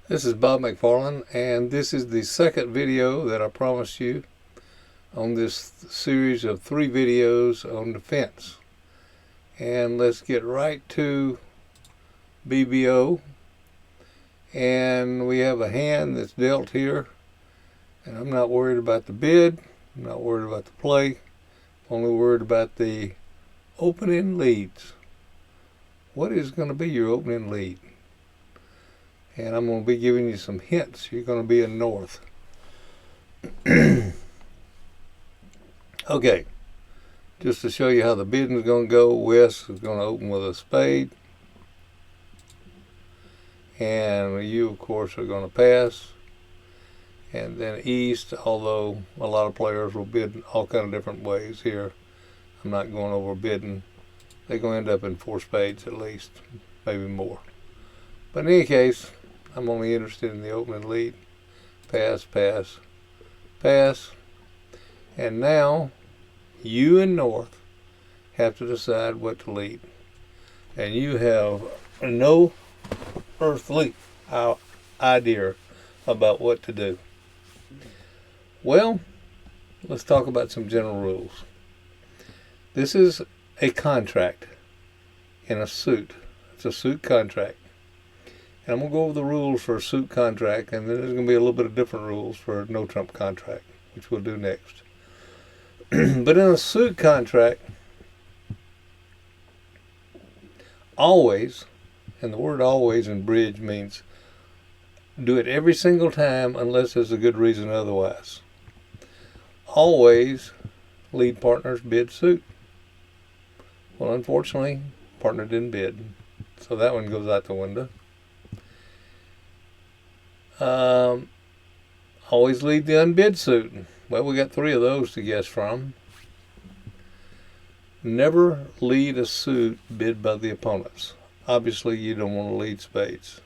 This is Bob McFarland, and this is the second video that I promised you on this series of 3 videos on defense. And let's get right to BBO. And we have a hand that's dealt here, and I'm not worried about the bid, I'm not worried about the play, I'm only worried about the opening leads. What is going to be your opening lead? And I'm going to be giving you some hints. You're going to be in north. Okay, just to show you how the bidding is going to go, west is going to open with a spade. And you, of course, are going to pass. And then east, although a lot of players will bid all kind of different ways here, I'm not going over bidding. They're going to end up in 4 spades at least, maybe more. But in any case, I'm only interested in the opening lead. Pass, pass, pass. And now, you and north have to decide what to lead. And you have no earthly idea about what to do. Well, let's talk about some general rules. This is a contract in a suit. It's a suit contract. And I'm going to go over the rules for a suit contract, and then there's going to be a little bit of different rules for a no-trump contract, which we'll do next. But in a suit contract, always, and the word always in bridge means do it every single time unless there's a good reason otherwise. Always lead partners bid suit. Well, unfortunately, partner didn't bid, so that one goes out the window. Always lead the unbid suit. Well, we got 3 of those to guess from. Never lead a suit bid by the opponents. Obviously, you don't want to lead spades.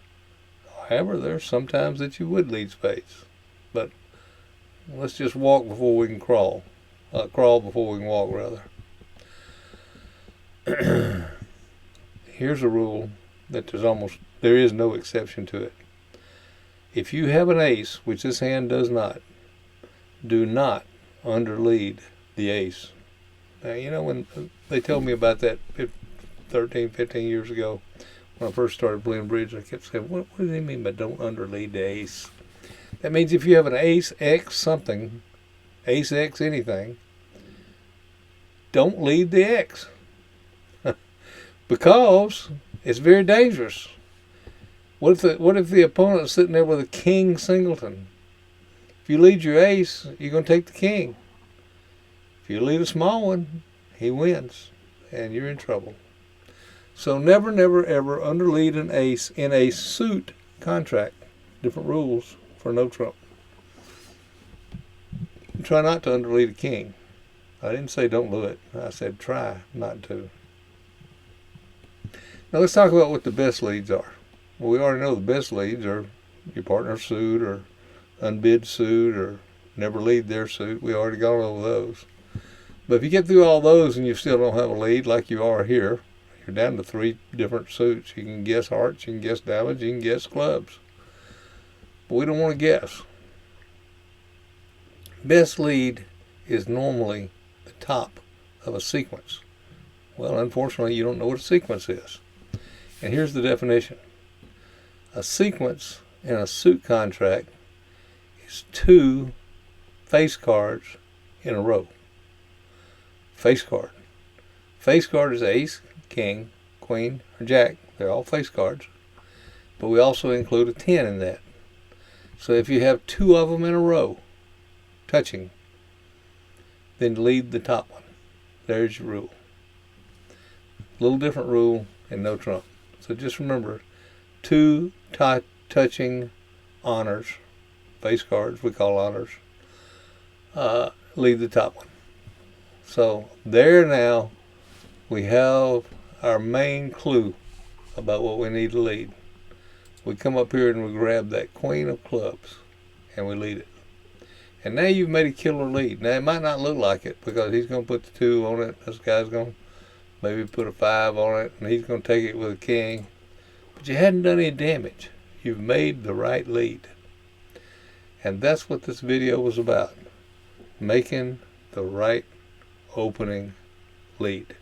However, there's sometimes that you would lead spades. But let's just walk before we can crawl. Crawl before we can walk, rather. Here's a rule that there is no exception to it. If you have an ace, which this hand does not, do not underlead the ace. Now, you know, when they told me about that 13, 15 years ago, when I first started playing bridge, I kept saying, what do they mean by don't underlead the ace? That means if you have an ace X something, ace X anything, don't lead the X. Because it's very dangerous. What if the opponent is sitting there with a king singleton? If you lead your ace, you're going to take the king. If you lead a small one, he wins, and you're in trouble. So never, never, ever underlead an ace in a suit contract. Different rules for no trump. Try not to underlead a king. I didn't say don't do it. I said try not to. Now let's talk about what the best leads are. Well, we already know the best leads are your partner suit or unbid suit or never lead their suit. We already gone over those. But if you get through all those and you still don't have a lead like you are here, you're down to 3 different suits. You can guess hearts, you can guess diamonds, you can guess clubs. But we don't want to guess. Best lead is normally the top of a sequence. Well, unfortunately, you don't know what a sequence is. And here's the definition. A sequence in a suit contract is 2 face cards in a row. Face card. Face card is ace, king, queen, or jack. They're all face cards. But we also include a 10 in that. So if you have 2 of them in a row, touching, then lead the top one. There's your rule. A little different rule in no trump. So just remember, 2 touching honors, face cards we call honors, lead the top one. So there now we have our main clue about what we need to lead. We come up here and we grab that queen of clubs and we lead it. And now you've made a killer lead. Now it might not look like it because he's going to put the 2 on it. This guy's going to maybe put a 5 on it, and he's going to take it with a king. But you hadn't done any damage. you've made the right lead. And that's what this video was about, making the right opening lead.